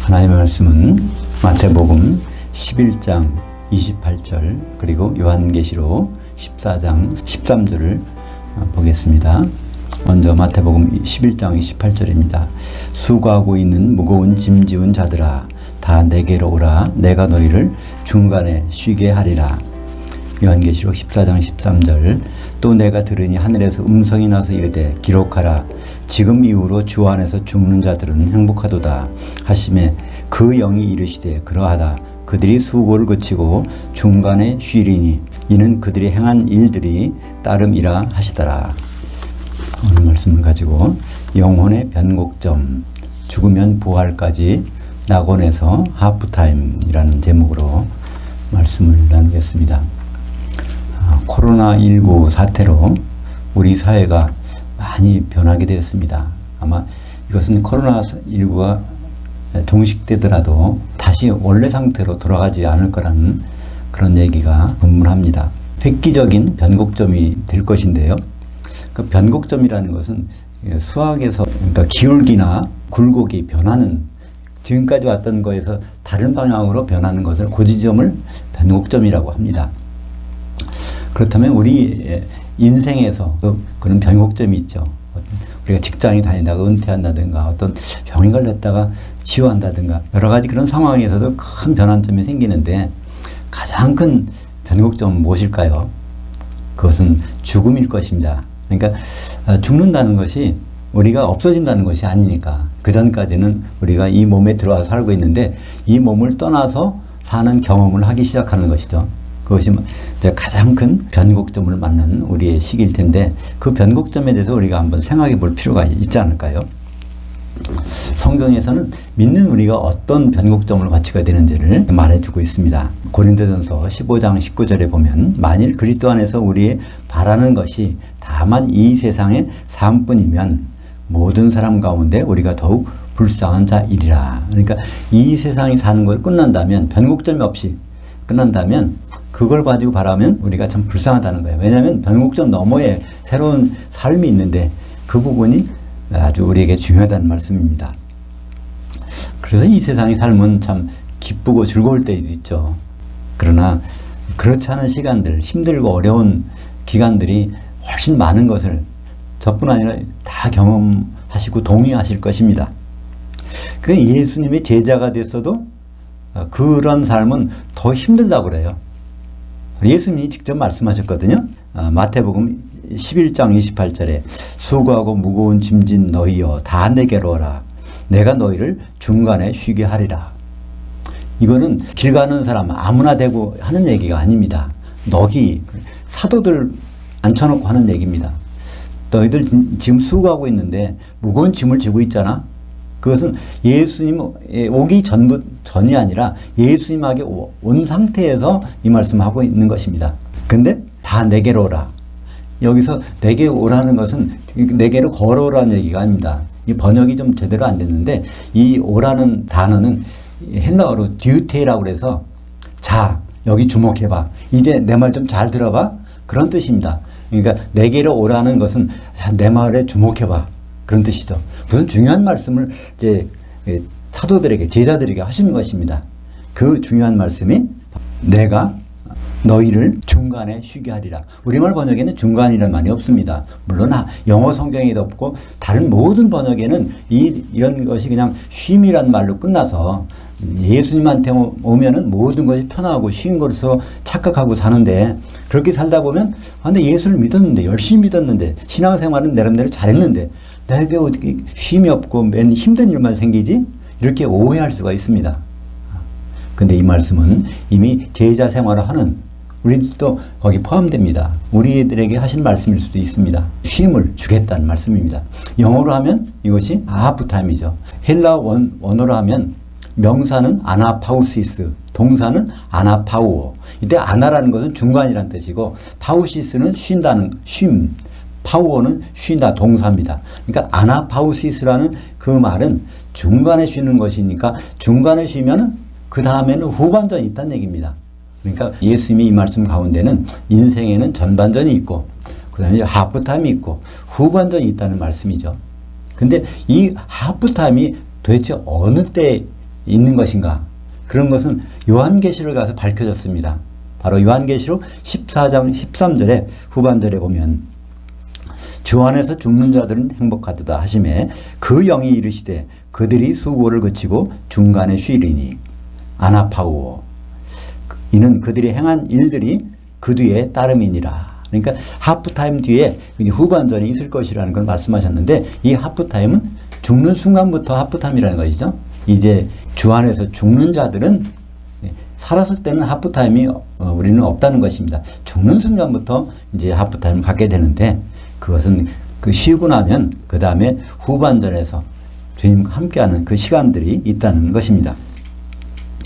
하나님의 말씀은 마태복음 11장 28절 그리고 요한계시록 14장 13절을 보겠습니다. 먼저 마태복음 11장 28절입니다. 수고하고 있는 무거운 짐 지운 자들아 다 내게로 오라. 내가 너희를 중간에 쉬게 하리라. 요한계시록 14장 13절 또 내가 들으니 하늘에서 음성이 나서 이르되 기록하라. 지금 이후로 주 안에서 죽는 자들은 행복하도다 하시매 그 영이 이르시되 그러하다. 그들이 수고를 그치고 중간에 쉬리니 이는 그들이 행한 일들이 따름이라 하시더라. 오늘 말씀을 가지고 영혼의 변곡점, 죽으면 부활까지 낙원에서 하프타임이라는 제목으로 말씀을 나누겠습니다. 코로나19 사태로 우리 사회가 많이 변하게 되었습니다. 아마 이것은 코로나19가 종식되더라도 다시 원래 상태로 돌아가지 않을 거라는 그런 얘기가 분분합니다. 획기적인 변곡점이 될 것인데요. 그 변곡점이라는 것은 수학에서 그러니까 기울기나 굴곡이 변하는 지금까지 왔던 거에서 다른 방향으로 변하는 것을 그 지점을 변곡점이라고 합니다. 그렇다면 우리 인생에서 그런 변곡점이 있죠. 우리가 직장에 다니다가 은퇴한다든가 어떤 병이 걸렸다가 치유한다든가 여러 가지 그런 상황에서도 큰 변환점이 생기는데 가장 큰 변곡점은 무엇일까요? 그것은 죽음일 것입니다. 그러니까 죽는다는 것이 우리가 없어진다는 것이 아니니까 그 전까지는 우리가 이 몸에 들어와서 살고 있는데 이 몸을 떠나서 사는 경험을 하기 시작하는 것이죠. 그것이 이제 가장 큰 변곡점을 맞는 우리의 시기일 텐데 그 변곡점에 대해서 우리가 한번 생각해 볼 필요가 있지 않을까요? 성경에서는 믿는 우리가 어떤 변곡점을 거치게 되는지를 말해주고 있습니다. 고린도전서 15장 19절에 보면 만일 그리스도 안에서 우리 바라는 것이 다만 이 세상의 삶뿐이면 모든 사람 가운데 우리가 더욱 불쌍한 자이리라. 그러니까 이 세상이 사는 걸 끝난다면 변곡점이 없이 끝난다면 그걸 가지고 바라면 우리가 참 불쌍하다는 거예요. 왜냐하면 변곡점 너머에 새로운 삶이 있는데 그 부분이 아주 우리에게 중요하다는 말씀입니다. 그래서 이 세상의 삶은 참 기쁘고 즐거울 때도 있죠. 그러나 그렇지 않은 시간들, 힘들고 어려운 기간들이 훨씬 많은 것을 저뿐 아니라 다 경험하시고 동의하실 것입니다. 그 예수님의 제자가 됐어도 그런 삶은 더 힘들다고 그래요. 예수님이 직접 말씀하셨거든요. 마태복음 11장 28절에 수고하고 무거운 짐진 너희여 다 내게로 오라. 내가 너희를 중간에 쉬게 하리라. 이거는 길 가는 사람 아무나 되고 하는 얘기가 아닙니다. 너희 사도들 앉혀놓고 하는 얘기입니다. 너희들 지금 수고하고 있는데 무거운 짐을 지고 있잖아. 그것은 예수님 오기 전이 아니라 예수님에게 온 상태에서 이 말씀하고 있는 것입니다. 근데 다 내게로 오라. 여기서 내게 오라는 것은 내게로 걸어오라는 얘기가 아닙니다. 이 번역이 좀 제대로 안 됐는데 이 오라는 단어는 헬라어로 듀테라고 해서 자 여기 주목해봐. 이제 내 말 좀 잘 들어봐. 그런 뜻입니다. 그러니까 내게로 오라는 것은 자, 내 말에 주목해봐. 그런 뜻이죠. 무슨 중요한 말씀을 이제 사도들에게 제자들에게 하시는 것입니다. 그 중요한 말씀이 내가 너희를 중간에 쉬게 하리라. 우리말 번역에는 중간이라는 말이 없습니다. 물론 영어 성경에도 없고 다른 모든 번역에는 이런 것이 그냥 쉼이라는 말로 끝나서 예수님한테 오면은 모든 것이 편하고 쉰 것으로 착각하고 사는데 그렇게 살다 보면 근데 예수를 믿었는데 열심히 믿었는데 신앙생활은 나름대로 잘했는데 내게 어떻게 쉼이 없고 맨 힘든 일만 생기지? 이렇게 오해할 수가 있습니다. 근데 이 말씀은 이미 제자 생활을 하는 우리들도 거기 포함됩니다. 우리들에게 하신 말씀일 수도 있습니다. 쉼을 주겠다는 말씀입니다. 영어로 하면 이것이 하프타임이죠. 헬라 원어로 하면 명사는 아나파우시스, 동사는 아나파우어. 이때 아나라는 것은 중간이라는 뜻이고 파우시스는 쉰다는 쉼, 파우어는 쉰다 동사입니다. 그러니까 아나파우시스라는 그 말은 중간에 쉬는 것이니까 중간에 쉬면 그 다음에는 후반전이 있다는 얘기입니다. 그러니까 예수님이 이 말씀 가운데는 인생에는 전반전이 있고 그 다음에 하프타임이 있고 후반전이 있다는 말씀이죠. 근데 이 하프타임이 도대체 어느 때 있는 것인가? 그런 것은 요한계시록 가서 밝혀졌습니다. 바로 요한계시록 14장 13절에 후반절에 보면 주 안에서 죽는 자들은 행복하도다 하시매 그 영이 이르시되 그들이 수고를 그치고 중간에 쉬리니 아나파우오 이는 그들이 행한 일들이 그 뒤에 따름이니라. 그러니까 하프타임 뒤에 후반전이 있을 것이라는 걸 말씀하셨는데 이 하프타임은 죽는 순간부터 하프타임이라는 것이죠. 이제 주 안에서 죽는 자들은 살았을 때는 하프타임이 우리는 없다는 것입니다. 죽는 순간부터 이제 하프타임을 갖게 되는데 그것은 그 쉬고 나면 그 다음에 후반전에서 주님과 함께하는 그 시간들이 있다는 것입니다.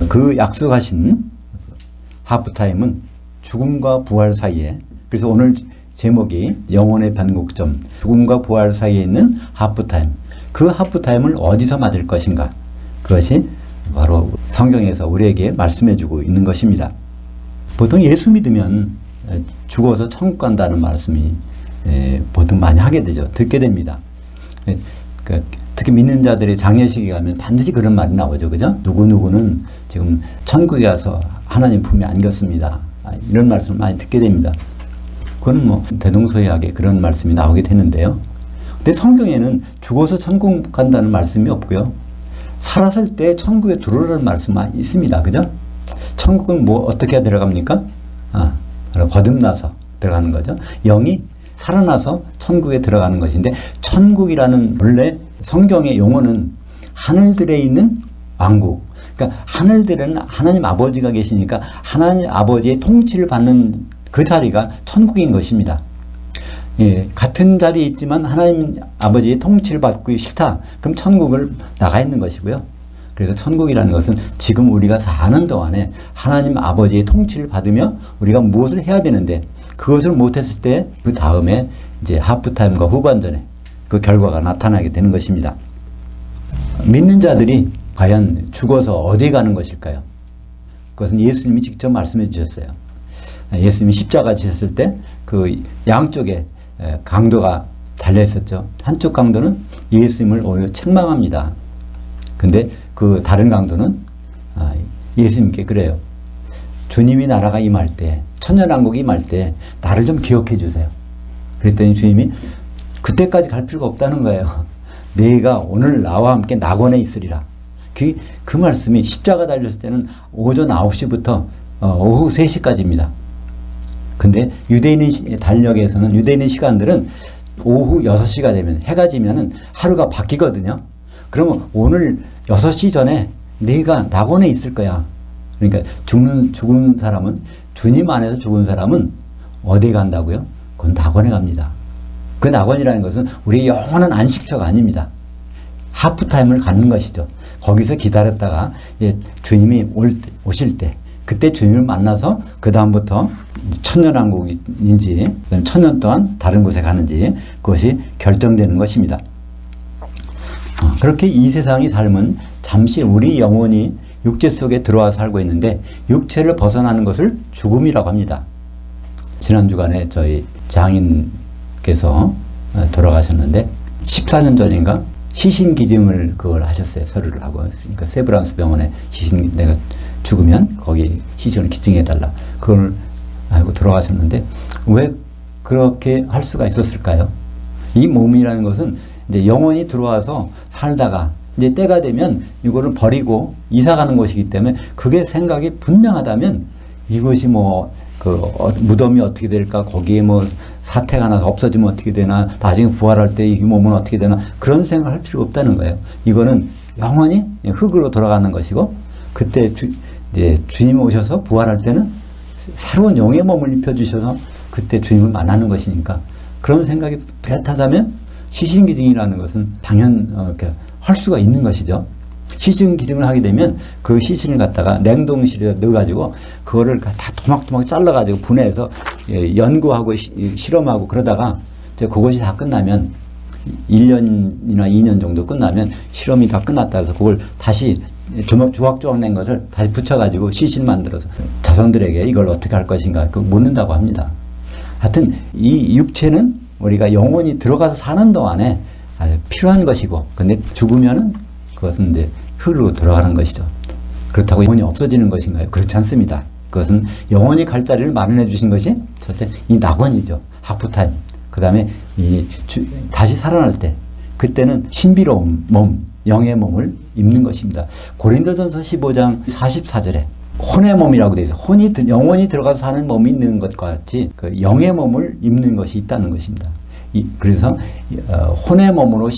그 약속하신 하프타임은 죽음과 부활 사이에, 그래서 오늘 제목이 영혼의 변곡점, 죽음과 부활 사이에 있는 하프타임. 그 하프타임을 어디서 맞을 것인가? 그것이 바로 성경에서 우리에게 말씀해주고 있는 것입니다. 보통 예수 믿으면 죽어서 천국 간다는 말씀이 보통 많이 하게 되죠. 듣게 됩니다. 특히 믿는 자들이 장례식에 가면 반드시 그런 말이 나오죠. 그죠? 누구누구는 지금 천국에 가서 하나님 품에 안겼습니다. 이런 말씀을 많이 듣게 됩니다. 그건 뭐 대동소이하게 그런 말씀이 나오게 되는데요. 근데 성경에는 죽어서 천국 간다는 말씀이 없고요. 살았을 때 천국에 들어오라는 말씀만 있습니다. 그죠? 천국은 뭐 어떻게 들어갑니까? 거듭나서 들어가는 거죠. 영이 살아나서 천국에 들어가는 것인데 천국이라는 원래 성경의 용어는 하늘들에 있는 왕국. 그러니까 하늘들에는 하나님 아버지가 계시니까 하나님 아버지의 통치를 받는 그 자리가 천국인 것입니다. 예, 같은 자리에 있지만 하나님 아버지의 통치를 받고 싫다. 그럼 천국을 나가 있는 것이고요. 그래서 천국이라는 것은 지금 우리가 사는 동안에 하나님 아버지의 통치를 받으며 우리가 무엇을 해야 되는데 그것을 못했을 때 그 다음에 이제 하프타임과 후반전에 그 결과가 나타나게 되는 것입니다. 믿는 자들이 과연 죽어서 어디 가는 것일까요? 그것은 예수님이 직접 말씀해 주셨어요. 예수님이 십자가 지셨을 때 그 양쪽에 강도가 달려 있었죠. 한쪽 강도는 예수님을 오히려 책망합니다. 근데 그 다른 강도는 예수님께 그래요. 주님이 나라가 임할 때, 천년왕국이 임할 때 나를 좀 기억해 주세요. 그랬더니 주님이 그때까지 갈 필요가 없다는 거예요. 내가 오늘 나와 함께 낙원에 있으리라. 그 말씀이 십자가 달렸을 때는 오전 9시부터 오후 3시까지입니다. 근데 유대인의 달력에서는 유대인의 시간들은 오후 6시가 되면 해가 지면은 하루가 바뀌거든요. 그러면 오늘 6시 전에 네가 낙원에 있을 거야. 그러니까 죽은 사람은 주님 안에서 죽은 사람은 어디에 간다고요? 그건 낙원에 갑니다. 그 낙원이라는 것은 우리의 영원한 안식처가 아닙니다. 하프타임을 가는 것이죠. 거기서 기다렸다가 이제 주님이 오실 때 그때 주님을 만나서 그 다음부터 천년왕국인지 천년 동안 다른 곳에 가는지 그것이 결정되는 것입니다. 그렇게 이 세상의 삶은 잠시 우리 영혼이 육체 속에 들어와 살고 있는데 육체를 벗어나는 것을 죽음이라고 합니다. 지난 주간에 저희 장인께서 돌아가셨는데 14년 전인가 시신기증을 그걸 하셨어요. 서류를 하고. 그러니까 세브란스 병원에 내가 죽으면 거기 시신을 기증해달라. 그걸 하고 돌아가셨는데 왜 그렇게 할 수가 있었을까요? 이 몸이라는 것은 이제 영혼이 들어와서 살다가 이제 때가 되면 이거를 버리고 이사 가는 것이기 때문에 그게 생각이 분명하다면 이것이 무덤이 어떻게 될까, 거기에 사태가 나서 없어지면 어떻게 되나, 나중에 부활할 때 이 몸은 어떻게 되나, 그런 생각을 할 필요가 없다는 거예요. 이거는 영원히 흙으로 돌아가는 것이고, 그때 이제 주님이 오셔서 부활할 때는 새로운 영의 몸을 입혀주셔서 그때 주님을 만나는 것이니까, 그런 생각이 뚜렷하다면 시신기증이라는 것은 할 수가 있는 것이죠. 시신기증을 하게 되면 그 시신을 갖다가 냉동실에 넣어가지고 그거를 다 토막토막 잘라가지고 분해해서 연구하고 실험하고 그러다가 그것이 다 끝나면 1년이나 2년 정도 끝나면 실험이 다 끝났다 해서 그걸 다시 조각조각 낸 것을 다시 붙여가지고 시신 만들어서 자손들에게 이걸 어떻게 할 것인가 묻는다고 합니다. 하여튼 이 육체는 우리가 영혼이 들어가서 사는 동안에 필요한 것이고, 근데 죽으면은 그것은 이제 흙으로 돌아가는 것이죠. 그렇다고 영혼이 없어지는 것인가요? 그렇지 않습니다. 그것은 영혼이 갈 자리를 마련해 주신 것이 첫째 이 낙원이죠. 하프타임. 그 다음에 다시 살아날 때 그때는 신비로운 몸, 영의 몸을 입는 것입니다. 고린도전서 15장 44절에 혼의 몸이라고 되어 있어요. 영혼이 들어가서 사는 몸이 있는 것과 같이 그 영의 몸을 입는 것이 있다는 것입니다. 그래서 혼의 몸으로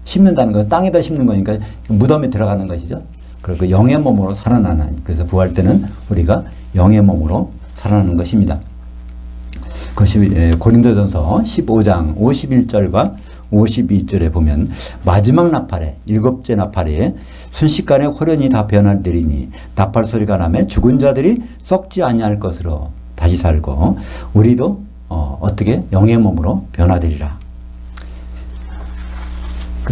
심는다는 건 땅에다 심는 거니까 무덤에 들어가는 것이죠. 그리고 영의 몸으로 살아나는, 그래서 부활 때는 우리가 영의 몸으로 살아나는 것입니다. 그것이 고린도전서 15장 51절과 52절에 보면 마지막 나팔에, 일곱째 나팔에 순식간에 호련히 다 변화되리니 나팔 소리가 나매 죽은 자들이 썩지 아니할 것으로 다시 살고 우리도 어떻게 영의 몸으로 변화되리라.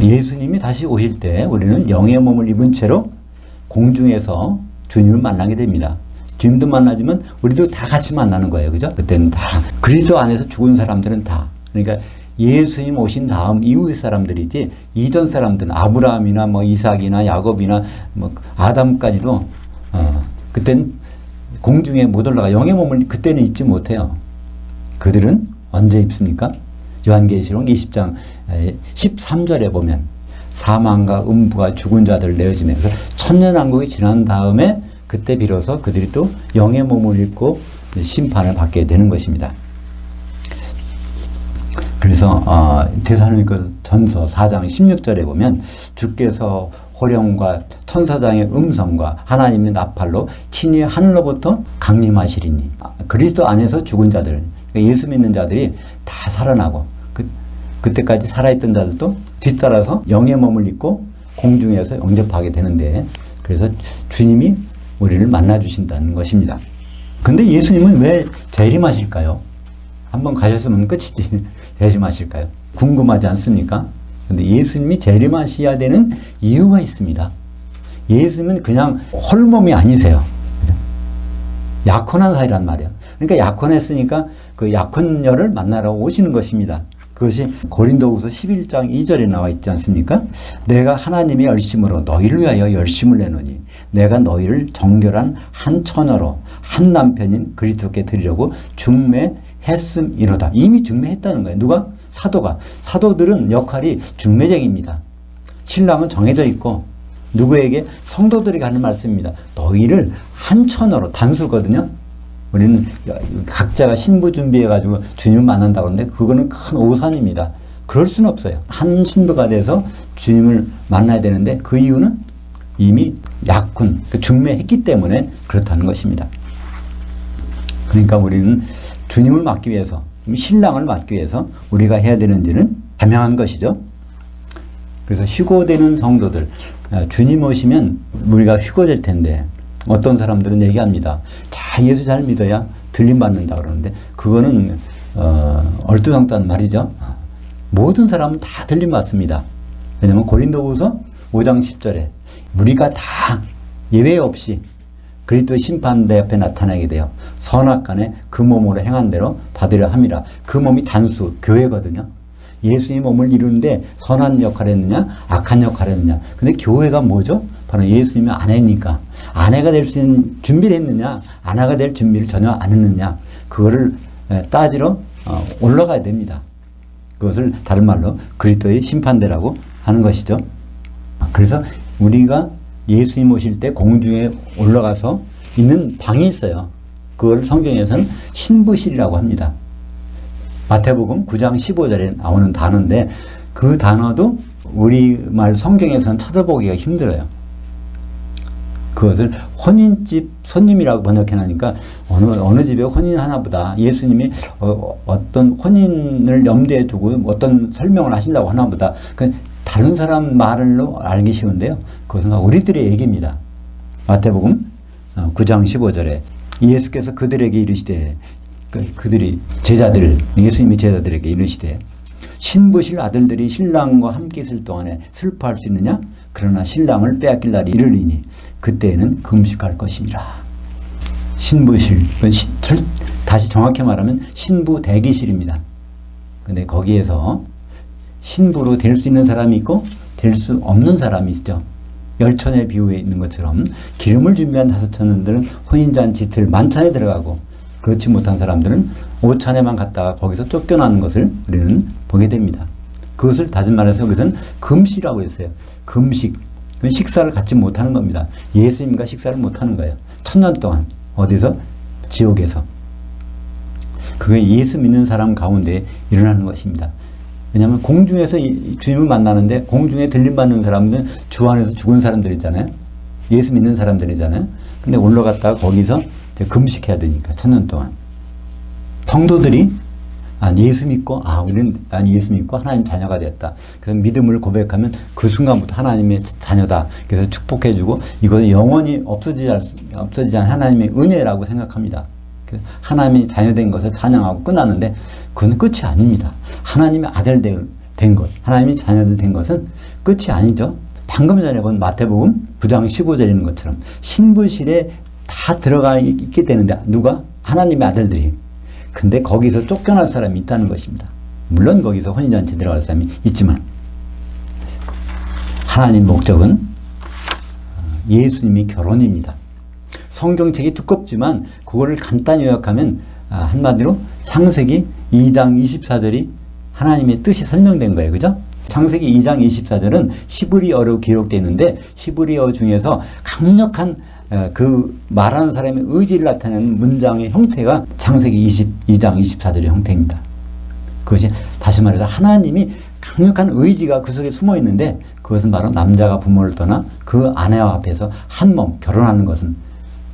예수님이 다시 오실 때 우리는 영의 몸을 입은 채로 공중에서 주님을 만나게 됩니다. 주님도 만나지만 우리도 다 같이 만나는 거예요. 그죠? 그때는 다 그리스도 안에서 죽은 사람들은 다, 그러니까 예수님 오신 다음 이후의 사람들이지 이전 사람들은 아브라함이나 뭐 이삭이나 야곱이나 뭐 아담까지도 그때는 공중에 못 올라가, 영의 몸을 그때는 입지 못해요. 그들은 언제 입습니까? 요한계시록 20장 13절에 보면 사망과 음부가 죽은 자들을 내어주면서 천년왕국이 지난 다음에 그때 비로소 그들이 또 영의 몸을 입고 심판을 받게 되는 것입니다. 그래서 데살로니가전서 4장 16절에 보면 주께서 호령과 천사장의 음성과 하나님의 나팔로 친히 하늘로부터 강림하시리니, 그리스도 안에서 죽은 자들, 예수 믿는 자들이 다 살아나고 그때까지 살아있던 자들도 뒤따라서 영의 몸을 입고 공중에서 영접하게 되는데, 그래서 주님이 우리를 만나주신다는 것입니다. 근데 예수님은 왜 재림하실까요? 한번 가셨으면 끝이지 재림하실까요? 궁금하지 않습니까? 근데 예수님이 재림하셔야 되는 이유가 있습니다. 예수님은 그냥 홀몸이 아니세요. 약혼한 사이란 말이에요. 그러니까 약혼했으니까 그 약혼녀를 만나러 오시는 것입니다. 그것이 고린도후서 11장 2절에 나와 있지 않습니까? 내가 하나님의 열심으로 너희를 위하여 열심을 내노니 내가 너희를 정결한 한 처녀로 한 남편인 그리스도께 드리려고 중매했음이로다. 이미 중매했다는 거예요. 누가? 사도가. 사도들은 역할이 중매쟁입니다. 신랑은 정해져 있고 누구에게? 성도들에게 하는 말씀입니다. 너희를 한 처녀로, 단수거든요. 우리는 각자가 신부 준비해가지고 주님을 만난다고 하는데 그거는 큰 오산입니다. 그럴 수는 없어요. 한 신부가 돼서 주님을 만나야 되는데 그 이유는 이미 약혼, 중매했기 때문에 그렇다는 것입니다. 그러니까 우리는 주님을 맡기 위해서, 신랑을 맡기 위해서 우리가 해야 되는 일은 다명한 것이죠. 그래서 휴고되는 성도들, 주님 오시면 우리가 휴고될 텐데 어떤 사람들은 얘기합니다. 예수 잘 믿어야 들림 받는다 그러는데 그거는 얼토당토한 말이죠. 모든 사람은 다 들림 받습니다. 왜냐하면 고린도후서 5장 10절에 우리가 다 예외 없이 그리스도의 심판대 앞에 나타나게 되어 선악간에 그 몸으로 행한 대로 받으려 함이라. 그 몸이 단수 교회거든요. 예수님 몸을 이루는데 선한 역할을 했느냐 악한 역할을 했느냐. 근데 교회가 뭐죠? 바로 예수님의 아내니까 아내가 될 수 있는 준비를 했느냐 아내가 될 준비를 전혀 안 했느냐, 그거를 따지러 올라가야 됩니다. 그것을 다른 말로 그리스도의 심판대라고 하는 것이죠. 그래서 우리가 예수님 오실 때 공중에 올라가서 있는 방이 있어요. 그걸 성경에서는 신부실이라고 합니다. 마태복음 9장 15절에 나오는 단어인데 그 단어도 우리말 성경에서는 찾아보기가 힘들어요. 그것을 혼인집 손님이라고 번역해놓으니까 어느 집에 혼인 하나보다 예수님이 어떤 혼인을 염두에 두고 어떤 설명을 하신다고 하나보다 다른 사람 말로 알기 쉬운데요. 그것은 우리들의 얘기입니다. 마태복음 9장 15절에 예수께서 그들에게 이르시되, 그들이 제자들, 예수님이 제자들에게 이르시되 신부실 아들들이 신랑과 함께 있을 동안에 슬퍼할 수 있느냐? 그러나 신랑을 빼앗길 날이 이르리니 그때에는 금식할 것이니라. 신부실, 다시 정확히 말하면 신부 대기실입니다. 근데 거기에서 신부로 될 수 있는 사람이 있고 될 수 없는 사람이 있죠. 열처녀의 비유에 있는 것처럼 기름을 준비한 5처녀들은 혼인잔치 들 만찬에 들어가고 그렇지 못한 사람들은 오찬에만 갔다가 거기서 쫓겨나는 것을 우리는 보게 됩니다. 그것을 다시 말해서 그것은 금식이라고 했어요. 금식. 식사를 갖지 못하는 겁니다. 예수님과 식사를 못하는 거예요. 1000년 동안. 어디서? 지옥에서. 그게 예수 믿는 사람 가운데 일어나는 것입니다. 왜냐하면 공중에서 주님을 만나는데 공중에 들림받는 사람들은 주 안에서 죽은 사람들이잖아요. 예수 믿는 사람들이잖아요. 근데 올라갔다가 거기서 이제 금식해야 되니까 1000년 동안. 성도들이 예수 믿고 난 예수 믿고 하나님 자녀가 됐다. 그래서 믿음을 고백하면 그 순간부터 하나님의 자녀다. 그래서 축복해주고 이것은 영원히 없어지지 않은 하나님의 은혜라고 생각합니다. 하나님이 자녀된 것을 찬양하고 끝나는데 그건 끝이 아닙니다. 하나님의 아들 된 것, 하나님이 자녀들 된 것은 끝이 아니죠. 방금 전에 본 마태복음 9장 15절에 있는 것처럼 신부실에 다 들어가 있게 되는데 누가? 하나님의 아들들이. 근데 거기서 쫓겨날 사람이 있다는 것입니다. 물론 거기서 혼인잔치 들어갈 사람이 있지만 하나님 목적은 예수님이 결혼입니다. 성경책이 두껍지만 그거를 간단히 요약하면 한마디로 창세기 2장 24절이 하나님의 뜻이 설명된 거예요. 그죠? 창세기 2장 24절은 히브리어로 기록되어 있는데 히브리어 중에서 강력한 그 말하는 사람의 의지를 나타내는 문장의 형태가 창세기 22장 24절의 형태입니다. 그것이 다시 말해서 하나님이 강력한 의지가 그 속에 숨어 있는데 그것은 바로 남자가 부모를 떠나 그 아내와 앞에서 한 몸 결혼하는 것은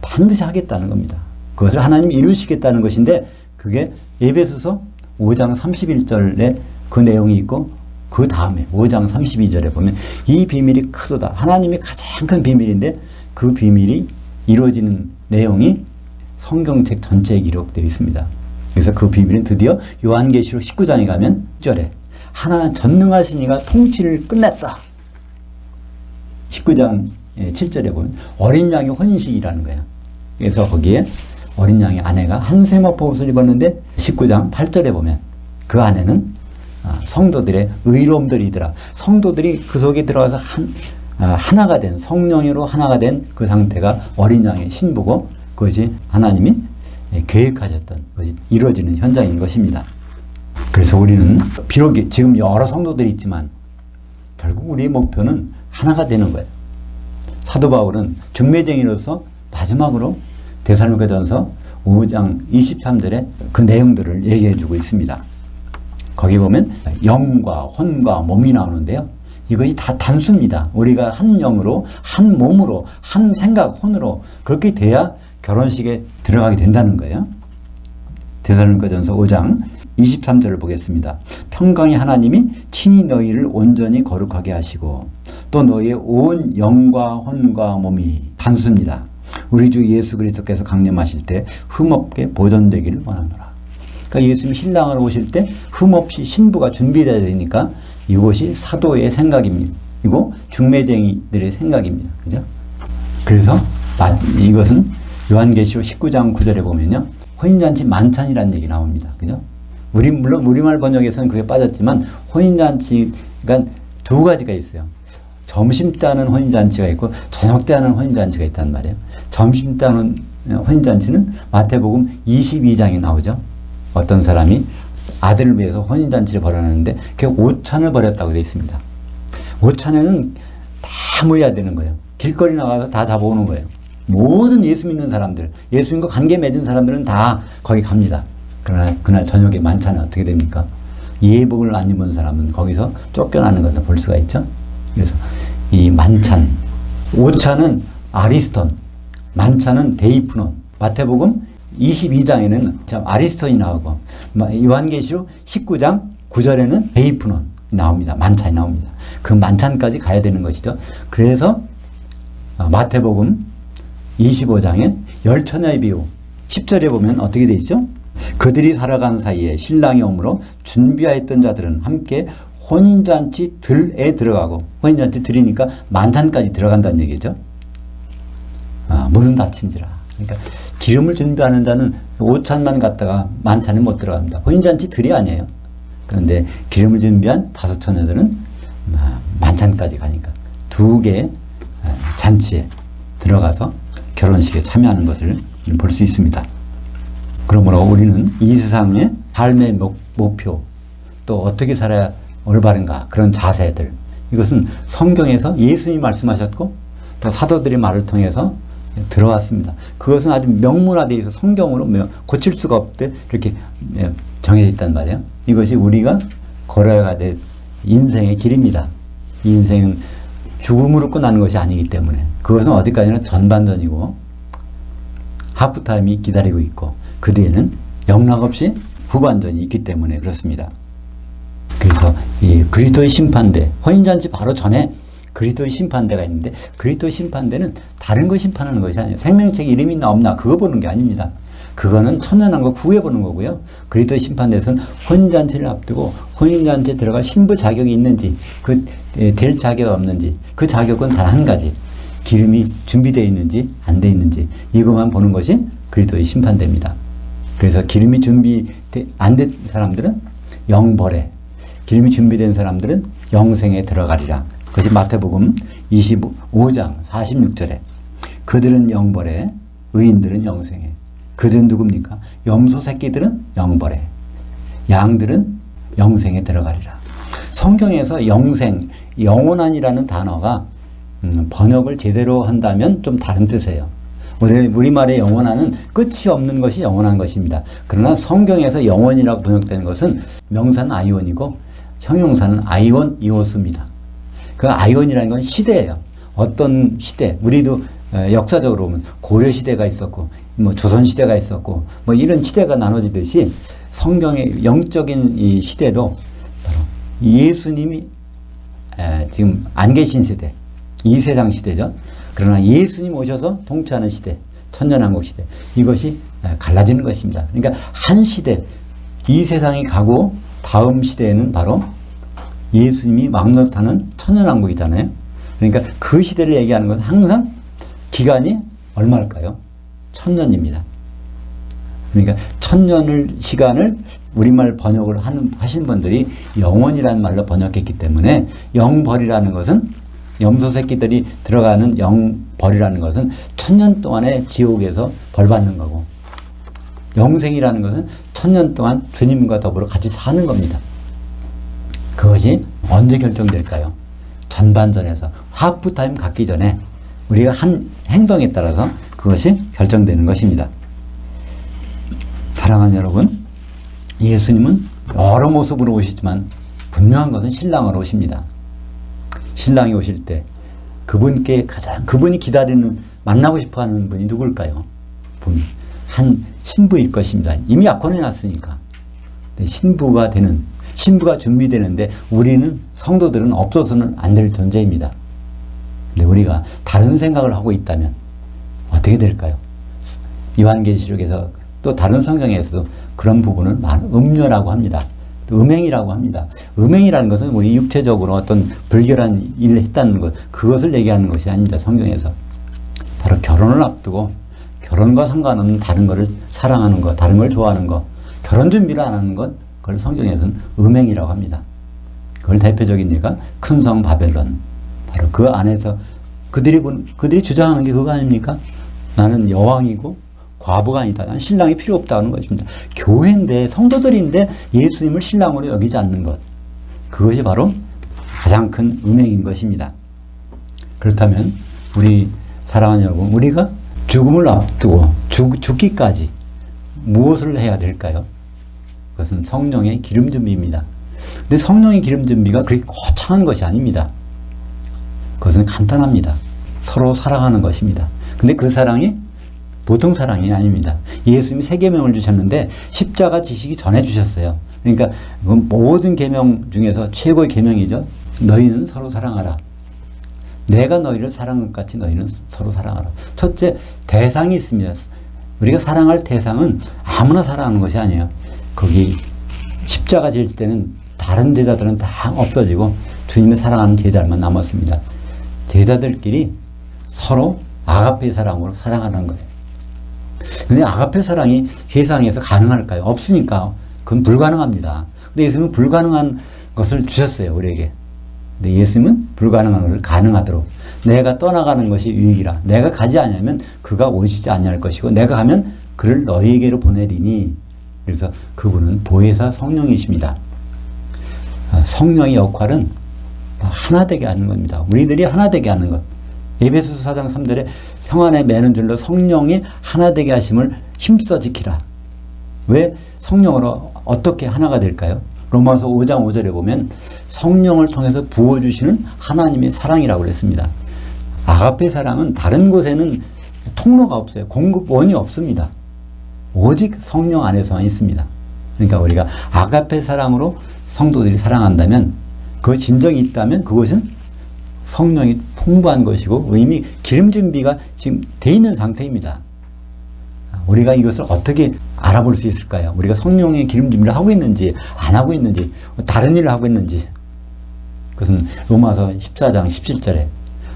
반드시 하겠다는 겁니다. 그것을 하나님이 이루시겠다는 것인데 그게 에베소서 5장 31절에 그 내용이 있고 그 다음에 5장 32절에 보면 이 비밀이 크도다. 하나님이 가장 큰 비밀인데 그 비밀이 이루어지는 내용이 성경책 전체에 기록되어 있습니다. 그래서 그 비밀은 드디어 요한계시록 19장에 가면 6절에 하나 전능하신 이가 통치를 끝냈다. 19장 7절에 보면 어린 양의 혼인식이라는 거예요. 그래서 거기에 어린 양의 아내가 한 세마포 옷을 입었는데 19장 8절에 보면 그 안에는 성도들의 의로움들이더라. 성도들이 그 속에 들어가서 하나가 된 성령으로 하나가 된 그 상태가 어린 양의 신부고 그것이 하나님이 계획하셨던 것이 이루어지는 현장인 것입니다. 그래서 우리는 비록 지금 여러 성도들이 있지만 결국 우리의 목표는 하나가 되는 거예요. 사도 바울은 중매쟁이로서 마지막으로 데살로니가전서 5장 23절에 그 내용들을 얘기해 주고 있습니다. 거기 보면 영과 혼과 몸이 나오는데요. 이것이 다 단수입니다. 우리가 한 영으로 한 몸으로 한 생각 혼으로 그렇게 돼야 결혼식에 들어가게 된다는 거예요. 데살로니가전서 5장 23절을 보겠습니다. 평강의 하나님이 친히 너희를 온전히 거룩하게 하시고 또 너희의 온 영과 혼과 몸이 단수입니다. 우리 주 예수 그리스도께서 강림하실 때 흠없게 보존되기를 원하노라. 그러니까 예수님 신랑으로 오실 때 흠없이 신부가 준비되어야 되니까 이것이 사도의 생각입니다. 이거 중매쟁이들의 생각입니다. 그죠? 그래서 이것은 요한계시록 19장 9절에 보면요. 혼인잔치 만찬이라는 얘기 나옵니다. 그죠? 물론 우리말 번역에서는 그게 빠졌지만 혼인잔치가 두 가지가 있어요. 점심 때 하는 혼인잔치가 있고 저녁 때 하는 혼인잔치가 있단 말이에요. 점심 때 하는 혼인잔치는 마태복음 22장에 나오죠. 어떤 사람이 아들을 위해서 혼인잔치를 벌여놨는데 그 오찬을 벌였다고 되어 있습니다. 오찬에는 다 모여야 되는 거예요. 길거리 나가서 다 잡아오는 거예요. 모든 예수 믿는 사람들, 예수님과 관계 맺은 사람들은 다 거기 갑니다. 그러나 그날 저녁에 만찬은 어떻게 됩니까? 예복을 안 입은 사람은 거기서 쫓겨나는 것을 볼 수가 있죠. 그래서 이 만찬, 오찬은 아리스톤, 만찬은 데이프논. 마태복음 22장에는 아리스톤이 나오고 요한계시록 19장 9절에는 데이프논이 나옵니다. 만찬이 나옵니다. 그 만찬까지 가야 되는 것이죠. 그래서 마태복음 25장에 열처녀의 비유 10절에 보면 어떻게 되어 있죠? 그들이 살아간 사이에 신랑이 오므로 준비하였던 자들은 함께 혼인잔치 들에 들어가고 혼인잔치 들이니까 만찬까지 들어간다는 얘기죠. 문은 닫힌지라. 그러니까 기름을 준비하는 자는 오찬만 갔다가 만찬에 못 들어갑니다. 혼인잔치 들이 아니에요. 그런데 기름을 준비한 5처녀들은 만찬까지 가니까 두 개의 잔치에 들어가서 결혼식에 참여하는 것을 볼 수 있습니다. 그러므로 우리는 이 세상의 삶의 목표, 또 어떻게 살아야 올바른가, 그런 자세들, 이것은 성경에서 예수님이 말씀하셨고 또 사도들의 말을 통해서 들어왔습니다. 그것은 아주 명문화되어 있어 성경으로 고칠 수가 없대 이렇게 정해져 있단 말이에요. 이것이 우리가 걸어야 될 인생의 길입니다. 이 인생은 죽음으로 끝나는 것이 아니기 때문에 그것은 어디까지나 전반전이고 하프타임이 기다리고 있고 그 뒤에는 영락없이 후반전이 있기 때문에 그렇습니다. 그래서 이 그리스도의 심판대, 혼인잔치 바로 전에 그리스도의 심판대가 있는데 그리스도의 심판대는 다른 거 심판하는 것이 아니에요. 생명책에 이름이 있나 없나 그거 보는 게 아닙니다. 그거는 천년왕국 후에 보는 거고요. 그리스도의 심판대에서는 혼인잔치를 앞두고 혼인잔치에 들어갈 신부 자격이 있는지 될 자격이 없는지 그 자격은 단 한 가지, 기름이 준비되어 있는지 안 되어 있는지 이것만 보는 것이 그리스도의 심판대입니다. 그래서 기름이 준비 안 된 사람들은 영벌에, 기름이 준비된 사람들은 영생에 들어가리라. 그것이 마태복음 25장 46절에 그들은 영벌에 의인들은 영생에. 그들은 누굽니까? 염소 새끼들은 영벌에, 양들은 영생에 들어가리라. 성경에서 영생, 영원한이라는 단어가 번역을 제대로 한다면 좀 다른 뜻이에요. 우리말의 영원한은 끝이 없는 것이 영원한 것입니다. 그러나 성경에서 영원이라고 번역되는 것은 명사는 아이온이고 형용사는 아이온 이오스입니다. 그 아이온이라는 건 시대예요. 어떤 시대, 우리도 역사적으로 보면 고려 시대가 있었고 뭐 조선 시대가 있었고 뭐 이런 시대가 나눠지듯이 성경의 영적인 이 시대도 바로 예수님이 지금 안 계신 세대, 이 세상 시대죠. 그러나 예수님 오셔서 통치하는 시대, 천년왕국 시대, 이것이 갈라지는 것입니다. 그러니까 한 시대, 이 세상이 가고 다음 시대에는 바로 예수님이 왕노릇하는 천년왕국이잖아요. 그러니까 그 시대를 얘기하는 것은 항상 기간이 얼마일까요? 1000년입니다. 그러니까 1000년을 시간을 우리말 번역을 하신 분들이 영원이라는 말로 번역했기 때문에 영벌이라는 것은 염소 새끼들이 들어가는 영벌이라는 것은 1000년 동안의 지옥에서 벌 받는 거고 영생이라는 것은 1000년 동안 주님과 더불어 같이 사는 겁니다. 그것이 언제 결정될까요? 전반전에서 하프타임 갖기 전에 우리가 한 행동에 따라서 그것이 결정되는 것입니다. 사랑하는 여러분, 예수님은 여러 모습으로 오시지만 분명한 것은 신랑으로 오십니다. 신랑이 오실 때 그분이 기다리는, 만나고 싶어 하는 분이 누굴까요? 한 신부일 것입니다. 이미 약혼해 놨으니까. 신부가 준비되는데 우리는 성도들은 없어서는 안 될 존재입니다. 근데 우리가 다른 생각을 하고 있다면 어떻게 될까요? 요한계시록에서 또 다른 성경에서도 그런 부분을 음녀라고 합니다. 또 음행이라고 합니다. 음행이라는 것은 우리 육체적으로 어떤 불결한 일을 했다는 것, 그것을 얘기하는 것이 아닙니다. 성경에서. 바로 결혼을 앞두고 결혼과 상관없는 다른 것을 사랑하는 것, 다른 걸 좋아하는 것, 결혼 준비를 안 하는 것, 그걸 성경에서는 음행이라고 합니다. 그걸 대표적인 예가 큰 성 바벨론. 바로 그 안에서 그들이 주장하는 게 그거 아닙니까? 나는 여왕이고 과부가 아니다. 난 신랑이 필요 없다는 것입니다. 교회인데, 성도들인데 예수님을 신랑으로 여기지 않는 것. 그것이 바로 가장 큰 음행인 것입니다. 그렇다면 우리 사랑하는 여러분, 우리가 죽음을 앞두고 죽기까지 무엇을 해야 될까요? 그것은 성령의 기름 준비입니다. 근데 성령의 기름 준비가 그렇게 거창한 것이 아닙니다. 그것은 간단합니다. 서로 사랑하는 것입니다. 근데 그 사랑이 보통 사랑이 아닙니다. 예수님이 3계명을 주셨는데 십자가 지시기 전에 주셨어요. 그러니까 모든 계명 중에서 최고의 계명이죠. 너희는 서로 사랑하라. 내가 너희를 사랑한 것 같이 너희는 서로 사랑하라. 첫째, 대상이 있습니다. 우리가 사랑할 대상은 아무나 사랑하는 것이 아니에요. 거기 십자가 질 때는 다른 제자들은 다 없어지고 주님의 사랑하는 제자들만 남았습니다. 제자들끼리 서로 아가페 사랑으로 사랑하는 거예요. 근데 아가페 사랑이 세상에서 가능할까요? 없으니까 그건 불가능합니다. 근데 예수님은 불가능한 것을 주셨어요, 우리에게. 근데 예수님은 불가능한 것을 가능하도록 내가 떠나가는 것이 유익이라. 내가 가지 않으면 그가 오시지 아니할 것이고 내가 가면 그를 너희에게로 보내리니. 그래서 그분은 보혜사 성령이십니다. 성령의 역할은 하나 되게 하는 겁니다. 우리들이 하나 되게 하는 것. 에베소서 4장 3절에 평안에 매는 줄로 성령이 하나 되게 하심을 힘써 지키라. 왜 성령으로 어떻게 하나가 될까요? 로마서 5장 5절에 보면 성령을 통해서 부어주시는 하나님의 사랑이라고 그랬습니다. 아가페 사랑은 다른 곳에는 통로가 없어요. 공급원이 없습니다. 오직 성령 안에서만 있습니다. 그러니까 우리가 아가페 사랑으로 성도들이 사랑한다면, 그 진정이 있다면 그것은 성령이 풍부한 것이고 이미 기름 준비가 지금 돼 있는 상태입니다. 우리가 이것을 어떻게 알아볼 수 있을까요? 우리가 성령의 기름 준비를 하고 있는지 안 하고 있는지 다른 일을 하고 있는지. 그것은 로마서 14장 17절에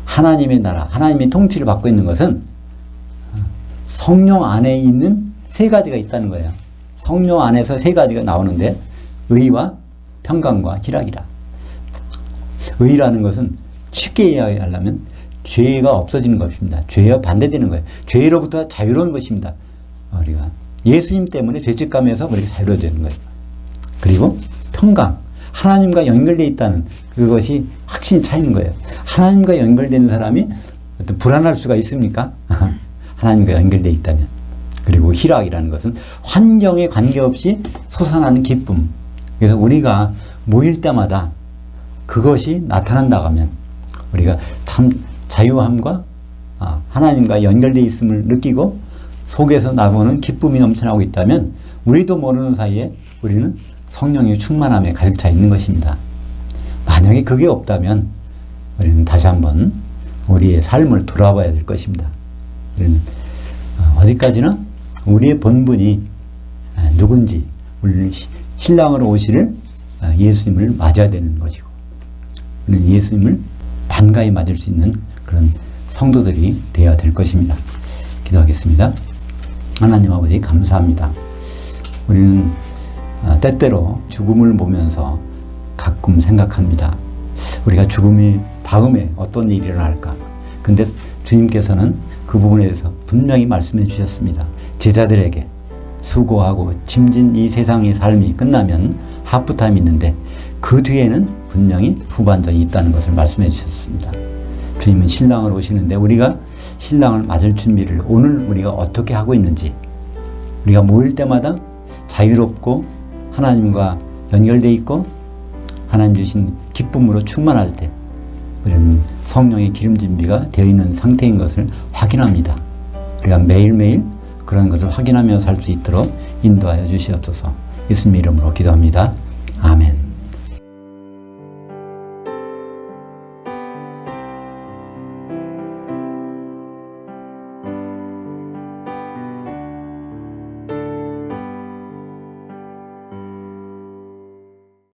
하나님의 나라, 하나님의 통치를 받고 있는 것은 성령 안에 있는 세 가지가 있다는 거예요. 성령 안에서 세 가지가 나오는데 의와 평강과 희락이라. 의라는 것은 쉽게 이야기하려면 죄가 없어지는 것입니다. 죄와 반대되는 거예요. 죄로부터 자유로운 것입니다. 우리가 예수님 때문에 죄책감에서 우리가 자유로워지는 거예요. 그리고 평강, 하나님과 연결되어 있다는 그것이 확신이 차이는 거예요. 하나님과 연결된 사람이 어떤 불안할 수가 있습니까? 하나님과 연결되어 있다면. 그리고 희락이라는 것은 환경에 관계없이 솟아나는 기쁨. 그래서 우리가 모일 때마다 그것이 나타난다고 하면 우리가 참 자유함과 하나님과 연결되어 있음을 느끼고 속에서 나오는 기쁨이 넘쳐나고 있다면 우리도 모르는 사이에 우리는 성령의 충만함에 가득 차 있는 것입니다. 만약에 그게 없다면 우리는 다시 한번 우리의 삶을 돌아봐야 될 것입니다. 우리는 어디까지나 우리의 본분이 누군지, 우리는 신랑으로 오시는 예수님을 맞아야 되는 것이고 우리는 예수님을 반가이 맞을 수 있는 그런 성도들이 되어야 될 것입니다. 기도하겠습니다. 하나님 아버지 감사합니다. 우리는 때때로 죽음을 보면서 가끔 생각합니다. 우리가 죽음이 다음에 어떤 일이 일어날까. 근데 주님께서는 그 부분에 대해서 분명히 말씀해 주셨습니다. 제자들에게 수고하고 짐진 이 세상의 삶이 끝나면 하프타임이 있는데 그 뒤에는 분명히 후반전이 있다는 것을 말씀해 주셨습니다. 주님은 신랑을 오시는데 우리가 신랑을 맞을 준비를 오늘 우리가 어떻게 하고 있는지, 우리가 모일 때마다 자유롭고 하나님과 연결되어 있고 하나님 주신 기쁨으로 충만할 때 우리는 성령의 기름 준비가 되어 있는 상태인 것을 확인합니다. 우리가 매일매일 그런 것을 확인하며 살 수 있도록 인도하여 주시옵소서. 예수님 이름으로 기도합니다.